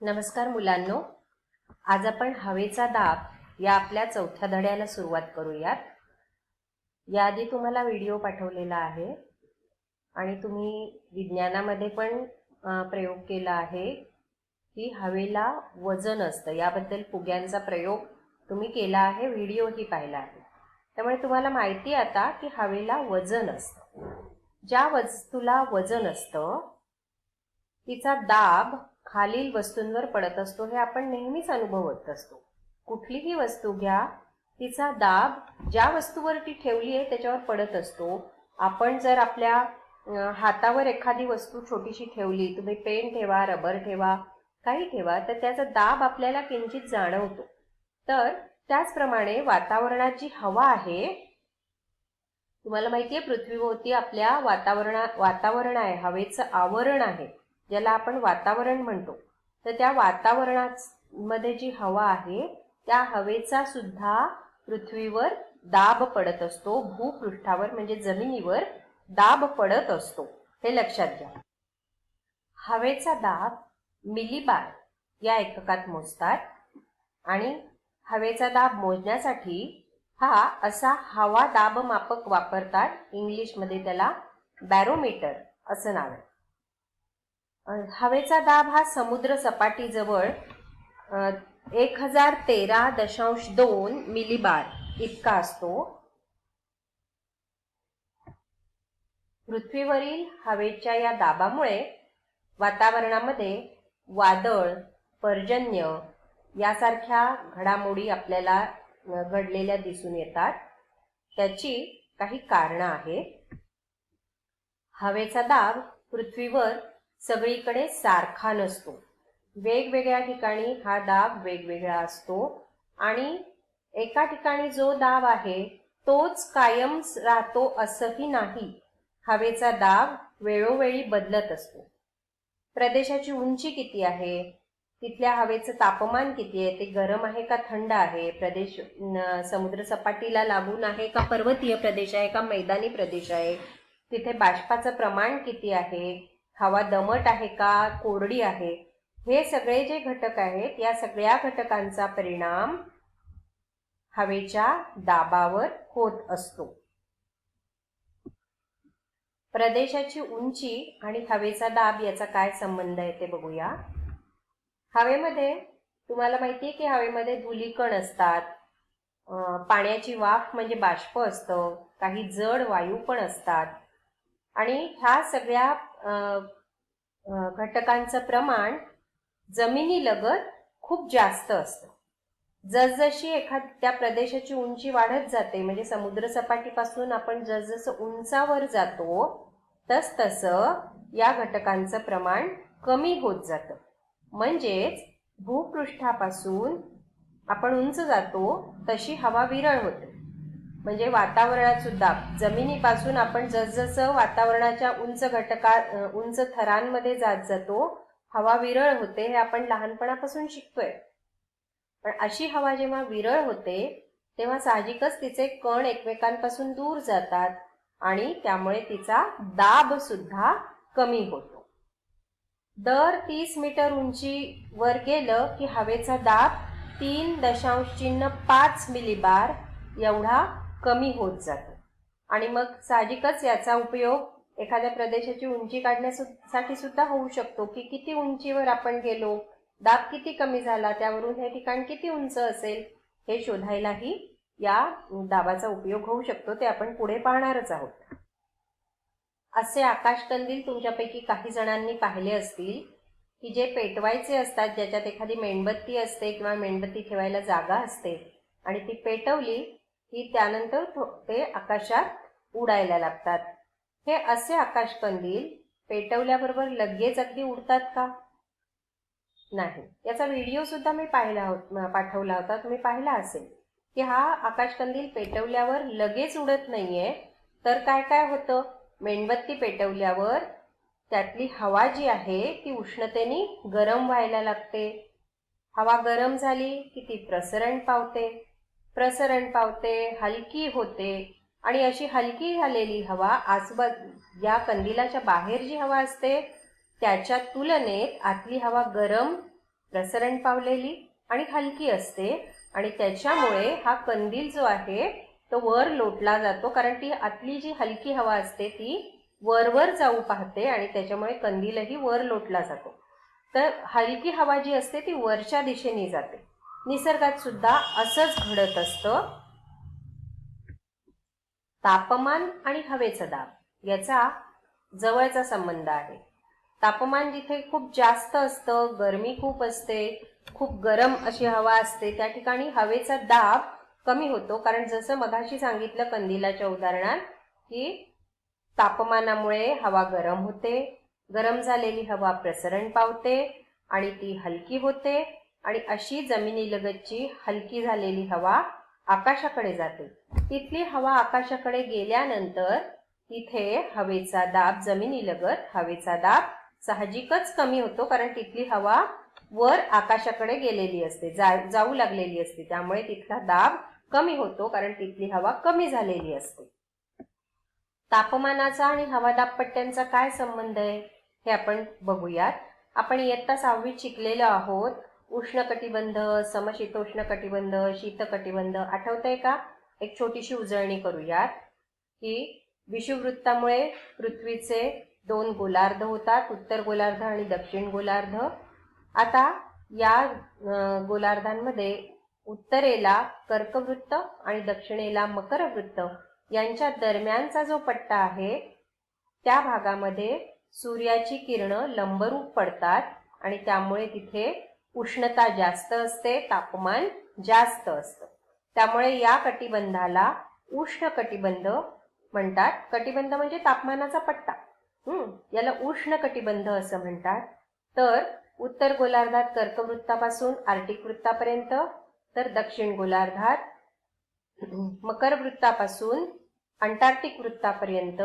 नमस्कार मुलांनो, आज आपण हवेचा दाब या आपल्या चौथ्या धड्याला सुरुवात करूयात। याआधी तुम्हाला व्हिडिओ पाठवलेला आहे आणि तुम्ही विज्ञानामध्ये पण प्रयोग केला आहे की हवेला वजन असतं। याबद्दल फुग्यांचा प्रयोग तुम्ही केला आहे, व्हिडिओही पाहिला आहे। त्यामुळे तुम्हाला माहिती आता की हवेला वजन असतं। ज्या वस्तूला वजन असतं तिचा दाब खालील वस्तूंवर पडत असतो, हे आपण नेहमीच अनुभवत असतो। कुठलीही वस्तू घ्या, तिचा दाब ज्या वस्तूवर ती ठेवली आहे त्याच्यावर पडत असतो। आपण जर आपल्या हातावर एखादी वस्तू छोटीशी ठेवली, तुम्ही पेन ठेवा, रबर ठेवा, काही ठेवा, तर त्याचा दाब आपल्याला किंचित जाणवतो। तर त्याचप्रमाणे वातावरणात जी हवा आहे, तुम्हाला माहिती आहे पृथ्वीभोवती आपल्या वातावरण आहे, हवेचं आवरण आहे, ज्याला आपण वातावरण म्हणतो। तर त्या वातावरणामध्ये जी हवा आहे त्या हवेचा सुद्धा पृथ्वीवर दाब पडत असतो, भूपृष्ठावर म्हणजे जमिनीवर दाब पडत असतो, हे लक्षात घ्या। हवेचा दाब मिलीबार या एककात मोजतात आणि हवेचा दाब मोजण्यासाठी हा असा हवा दाब मापक वापरतात। इंग्लिशमध्ये त्याला बॅरोमीटर असं नाव आहे। हवेचा दाब हा समुद्र सपाटीजवळ 1013.2 मिलीबार इतका असतो। पृथ्वीवरील हवेच्या या दाबामुळे वातावरणामध्ये वादळ, पर्जन्य यासारख्या घडामोडी आपल्याला घडलेल्या दिसून येतात। त्याची काही कारणं आहेत। हवेचा दाब पृथ्वीवर सगळीकडे सारखा नसतो, वेगवेगळ्या ठिकाणी हा दाब वेगवेगळा असतो आणि एका ठिकाणी जो दाब आहे तोच कायम राहतो असंही नाही। हवेचा दाब वेळोवेळी बदलत असतो। प्रदेशाची उंची किती आहे, तिथल्या हवेचं तापमान किती आहे, ते गरम आहे का थंड आहे, प्रदेश समुद्र सपाटीला लागून आहे का पर्वतीय प्रदेश आहे का मैदानी प्रदेश आहे, तिथे बाष्पाचं प्रमाण किती आहे, हवा दमट आहे का कोरडी आहे, हे सगळे जे घटक आहेत या सगळ्या घटकांचा परिणाम हवेच्या दाबावर होत असतो। प्रदेशाची उंची आणि हवेचा दाब याचा काय संबंध आहे ते बघूया। हवेमध्ये तुम्हाला माहिती आहे की हवेमध्ये धुलीकण असतात, पाण्याची वाफ म्हणजे बाष्प असतं, काही जड वायू पण असतात आणि ह्या सगळ्या घटकांचं प्रमाण जमिनीलगत खूप जास्त असतं। जसजशी एखाद्या प्रदेशाची उंची वाढत जाते, म्हणजे समुद्र सपाटीपासून आपण जसजसं उंचावर जातो तसतसं या घटकांचं प्रमाण कमी होत जातं। म्हणजेच भूपृष्ठापासून आपण उंच जातो तशी हवा विरळ होते। म्हणजे वातावरणात सुद्धा जमिनीपासून आपण जसजसं वातावरणाच्या उंच थरांमध्ये जात जातो हवा विरळ होते, हे आपण लहानपणापासून शिकतोय। पण अशी हवा जेव्हा विरळ होते तेव्हा साहजिकच तिचे कण एकमेकांपासून दूर जातात आणि त्यामुळे तिचा दाब सुद्धा कमी होतो। दर 30 मीटर उंचीवर गेलं की हवेचा दाब 3.5 मिलीबार एवढा कमी होत जातो आणि मग साहजिकच याचा उपयोग एखाद्या प्रदेशाची उंची काढण्यासाठी सुद्धा होऊ शकतो की किती उंचीवर आपण गेलो, दाब किती कमी झाला, त्यावरून हे ठिकाण किती उंच असेल हे शोधायलाही या दाबाचा उपयोग होऊ शकतो। ते आपण पुढे पाहणारच आहोत। असे आकाशकंदील तुमच्यापैकी काही जणांनी पाहिले असतील की जे पेटवायचे असतात, ज्याच्यात एखादी मेणबत्ती असते किंवा मेणबत्ती ठेवायला जागा असते आणि ती पेटवली की त्यानंतर ते आकाशात उडायला लागतात। हे असे आकाशकंदील पेटवल्याबरोबर लगेच अगदी उडतात का? नाही। याचा व्हिडिओ सुद्धा मी पाठवला होता, तुम्ही पाहिला असेल की हा आकाशकंदील पेटवल्यावर लगेच उडत नाहीये। तर काय काय होतं, मेणबत्ती पेटवल्यावर त्यातली हवा जी आहे ती उष्णतेने गरम व्हायला लागते। हवा गरम झाली की ती प्रसरण पावते, हलकी होते आणि अशी हलकी झालेली हवा या कंदिलाच्या बाहेर जी हवा असते त्याच्या तुलनेत आतली हवा गरम प्रसरण पावलेली आणि हलकी असते आणि त्याच्यामुळे हा कंदील जो आहे तो वर लोटला जातो, कारण ती आतली जी हलकी हवा असते ती वरवर जाऊ पाहते आणि त्याच्यामुळे कंदीलही वर लोटला जातो. तर हलकी हवा जी असते ती वरच्या दिशेने जाते. निसर्गात सुद्धा असंच घडत असतं. तापमान आणि हवेचा दाब याचा जवळचा संबंध आहे. तापमान जिथे खूप जास्त असतं, गरमी खूप असते, खूप गरम अशी हवा असते, त्या ठिकाणी हवेचा दाब कमी होतो, कारण जसं मगाशी सांगितलं कंदिलाच्या उदाहरणात की तापमानामुळे हवा गरम होते, गरम झालेली हवा प्रसरण पावते आणि ती हलकी होते आणि अशी जमिनीलगतची हलकी झालेली हवा आकाशाकडे जाते. तिथली हवा आकाशाकडे गेल्यानंतर तिथे हवेचा दाब, जमिनीलगत हवेचा दाब साहजिकच कमी होतो, कारण तिथली हवा वर आकाशाकडे गेलेली असते, जाऊ लागलेली असते, त्यामुळे तिथला दाब कमी होतो, कारण तिथली हवा कमी झालेली असते. तापमानाचा आणि हवादाब पट्ट्यांचा काय संबंध आहे हे आपण बघूयात. आपण इयत्ता 6वीत शिकलेलो आहोत. उष्णकटिबंध, समशीतोष्ण कटिबंध, शीतकटिबंध आठवतंय का? एक छोटीशी उजळणी करूयात की विषुववृत्तामुळे पृथ्वीचे 2 गोलार्ध होतात, उत्तर गोलार्ध आणि दक्षिण गोलार्ध. आता या गोलार्धांमध्ये उत्तरेला कर्कवृत्त आणि दक्षिणेला मकरवृत्त यांच्या दरम्यानचा जो पट्टा आहे त्या भागामध्ये सूर्याची किरणं लंबरूप पडतात आणि त्यामुळे तिथे उष्णता जास्त असते, तापमान जास्त असतं. त्यामुळे या कटिबंधाला उष्ण कटिबंध म्हणतात. कटिबंध म्हणजे तापमानाचा पट्टा, याला उष्ण कटिबंध असं म्हणतात. तर उत्तर गोलार्धात कर्कवृत्तापासून आर्टिक वृत्तापर्यंत, तर दक्षिण गोलार्धात मकर वृत्तापासून अंटार्क्टिक वृत्तापर्यंत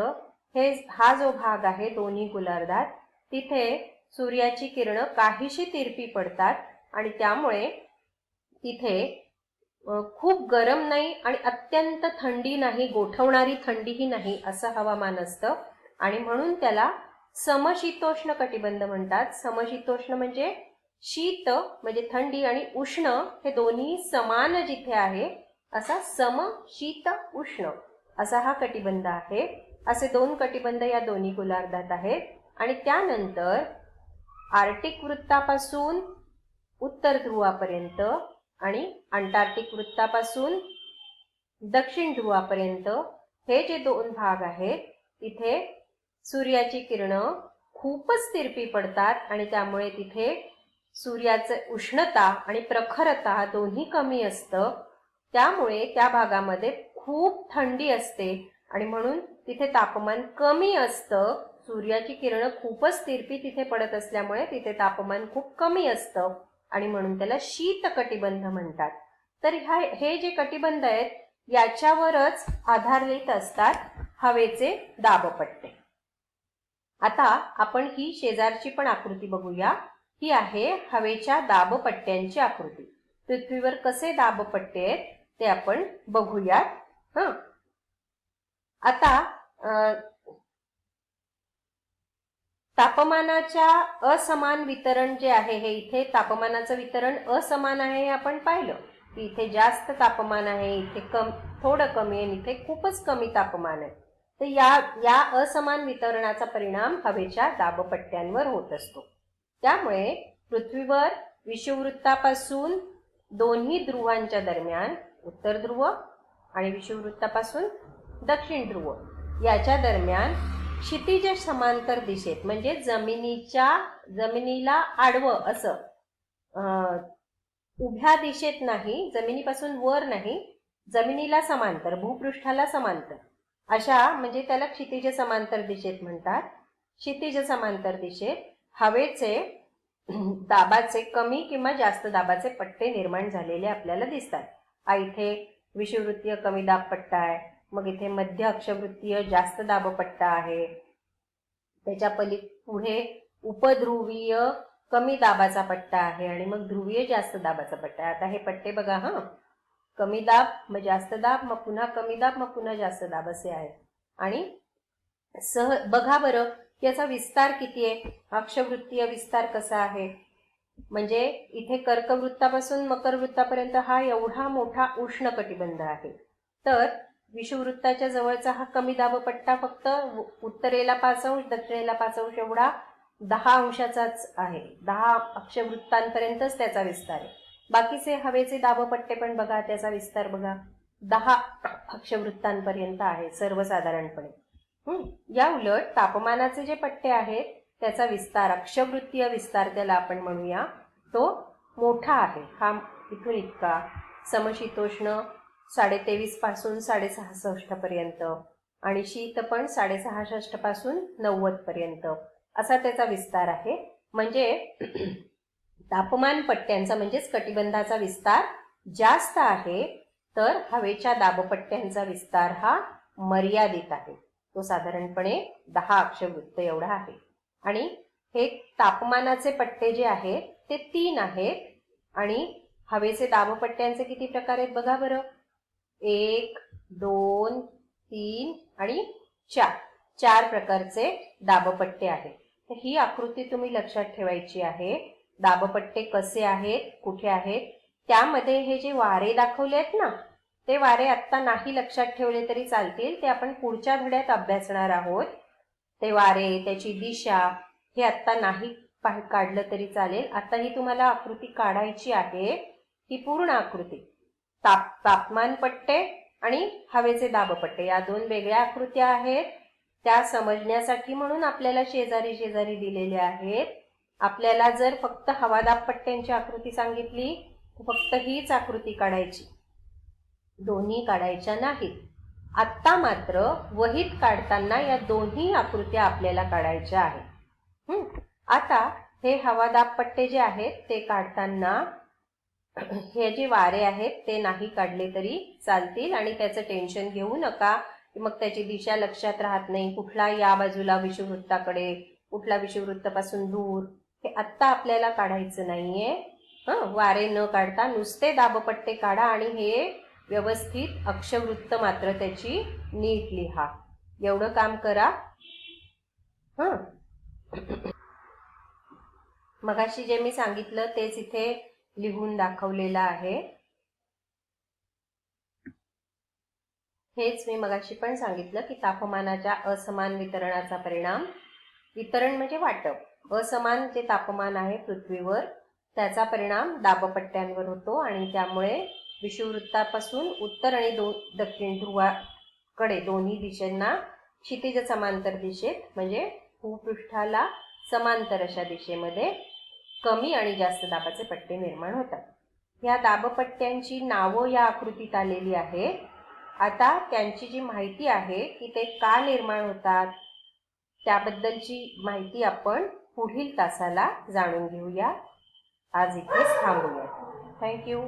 हा जो भाग आहे दोन्ही गोलार्धात, तिथे सूर्याची किरणं काहीशी तिरपी पडतात आणि त्यामुळे तिथे खूप गरम नाही आणि अत्यंत थंडी नाही, गोठवणारी थंडीही नाही असं हवामान असतं आणि म्हणून त्याला समशीतोष्ण कटिबंध म्हणतात. समशीतोष्ण म्हणजे शीत म्हणजे थंडी आणि उष्ण हे दोन्ही समान जिथे आहे असा सम शीत उष्ण असा हा कटिबंध आहे. असे 2 कटिबंध या दोन्ही गोलार्धात आहेत. आणि त्यानंतर आर्टिक वृत्तापासून उत्तर ध्रुवापर्यंत आणि अंटार्क्टिक वृत्तापासून दक्षिण ध्रुवापर्यंत हे जे 2 भाग आहेत तिथे सूर्याची किरणं खूपच तिरपी पडतात आणि त्यामुळे तिथे सूर्याचं उष्णता आणि प्रखरता दोन्ही कमी असतं. त्यामुळे त्या भागामध्ये खूप थंडी असते आणि म्हणून तिथे तापमान कमी असतं. सूर्याची किरणं खूपच तिरपी तिथे पडत असल्यामुळे तिथे तापमान खूप कमी असतं आणि म्हणून त्याला शीत कटिबंध म्हणतात. तर हे जे कटिबंध आहेत याच्यावरच आधारित असतात हवेचे दाबपट्टे. आता आपण ही शेजारची पण आकृती बघूया. ही आहे हवेच्या दाबपट्ट्यांची आकृती. पृथ्वीवर कसे दाबपट्टे आहेत ते आपण बघूयात. आता तापमानाच्या असमान वितरण जे आहे, हे इथे तापमानाचं वितरण असमान आहे हे आपण पाहिलं की इथे जास्त तापमान आहे, इथे थोडं कमी आहे, इथे खूपच कमी तापमान आहे. तर या असमान वितरणाचा परिणाम हवेच्या दाबपट्ट्यांवर होत असतो. त्यामुळे पृथ्वीवर विषुववृत्तापासून दोन्ही ध्रुवांच्या दरम्यान, उत्तर ध्रुव आणि विषुववृत्तापासून दक्षिण ध्रुव याच्या दरम्यान क्षितिज समांतर दिशेत म्हणजे जमिनीला आडवं असं उभ्या दिशेत नाही, जमिनीपासून वर नाही, जमिनीला समांतर, भूपृष्ठाला समांतर अशा म्हणजे त्याला क्षितिज समांतर दिशेत म्हणतात. क्षितिज समांतर दिशेत हवेचे दाबाचे कमी किंवा जास्त दाबाचे पट्टे निर्माण झालेले आपल्याला दिसतात. इथे विषुववृत्तीय कमी दाब पट्टा आहे, मग इथे मध्य अक्षवृत्तीय जास्त दाबपट्टा आहे, त्याच्या पुढे उपध्रुवीय कमी दाबाचा पट्टा आहे आणि मग ध्रुवीय जास्त दाबाचा पट्टा आहे. आता हे पट्टे बघा, कमी दाब मग जास्त दाब, मग पुन्हा कमी दाब, मग पुन्हा जास्त दाब असे आहे. आणि बघा बरं याचा विस्तार किती आहे, अक्षवृत्तीय विस्तार कसा आहे. म्हणजे इथे कर्कवृत्तापासून मकर वृत्तापर्यंत हा एवढा मोठा उष्ण कटिबंध आहे. तर विषुववृत्ताच्या जवळचा हा कमी दाबपट्टा फक्त उत्तरेला 5 अंश, दक्षिणेला 5 अंश एवढा 10 अंशाचाच आहे. 10 अक्षवृत्तांपर्यंतच त्याचा विस्तार आहे. बाकीचे हवेचे दाबपट्टे पण बघा, त्याचा विस्तार बघा, 10 अक्षवृत्तांपर्यंत आहे सर्वसाधारणपणे. या उलट तापमानाचे जे पट्टे आहेत त्याचा विस्तार, अक्षवृत्तीय विस्तार त्याला आपण म्हणूया, तो मोठा आहे. हा इथून इतका समशीतोष्ण 23.5 पासून 66.5 पर्यंत आणि शीत पण 66.5 पासून 90 पर्यंत असा त्याचा विस्तार आहे. म्हणजे तापमान पट्ट्यांचा म्हणजेच कटिबंधाचा विस्तार जास्त आहे, तर हवेच्या दाबपट्ट्यांचा विस्तार हा मर्यादित आहे. तो साधारणपणे 10 अक्षवृत्त एवढा आहे. आणि हे तापमानाचे पट्टे जे आहेत ते 3 आहेत आणि हवेचे दाबपट्ट्यांचे किती प्रकार आहेत बघा बरं. 1, 2, 3 आणि 4 प्रकारचे दाबपट्टे आहेत. तर ही आकृती तुम्ही लक्षात ठेवायची आहे. दाबपट्टे कसे आहेत, कुठे आहेत. त्यामध्ये हे जे वारे दाखवले आहेत ना, ते वारे आत्ता नाही लक्षात ठेवले तरी चालतील, ते आपण पुढच्या धड्यात अभ्यासणार आहोत. ते वारे, त्याची दिशा हे आत्ता नाही काढलं तरी चालेल. आता ही तुम्हाला आकृती काढायची आहे. ही पूर्ण आकृती तापमान पट्टे आणि हवेचे दाबपट्टे या 2 वेगळ्या आकृत्या आहेत. त्या समजण्यासाठी म्हणून आपल्याला शेजारी शेजारी दिलेल्या आहेत. आपल्याला जर फक्त हवादाब पट्ट्यांची आकृती सांगितली तर फक्त हीच आकृती काढायची, दोन्ही काढायच्या नाहीत. आत्ता मात्र वहीत काढताना या दोन्ही आकृत्या आपल्याला काढायच्या आहेत. आता हे हवादाब पट्टे जे आहेत ते काढताना हे जे वारे आहेत ते नाही काढले तरी चालतील आणि त्याचं टेन्शन घेऊ नका. मग त्याची दिशा लक्षात राहत नाही, कुठला या बाजूला विषुववृत्ताकडे, कुठला विषुववृत्तापासून दूर, हे आत्ता आपल्याला काढायचं नाहीये. वारे न काढता नुसते दाबपट्टे काढा आणि हे व्यवस्थित अक्षवृत्त मात्र त्याची नीट लिहा. एवढं काम करा. मगाशी जे मी सांगितलं तेच इथे लिहून दाखवलेलं आहे. हेच मी मगाशी पण सांगितलं की तापमानाच्या असमान वितरणाचा परिणाम, वितरण म्हणजे वाटप, असमान जे तापमान आहे पृथ्वीवर त्याचा परिणाम दाबपट्ट्यांवर होतो आणि त्यामुळे विषुववृत्तापासून उत्तर आणि दक्षिण ध्रुवाकडे दोन्ही दिशांना क्षितिज समांतर दिशेत म्हणजे भूपृष्ठाला समांतर अशा दिशेमध्ये कमी आणि जास्त दाबाचे पट्टे निर्माण होतात. या दाबपट्ट्यांची नावं या आकृतीत आलेली आहेत. आता त्यांची जी माहिती आहे की ते का निर्माण होतात त्याबद्दलची माहिती आपण पुढील तासाला जाणून घेऊया. आज इथेच थांबूया. थँक्यू.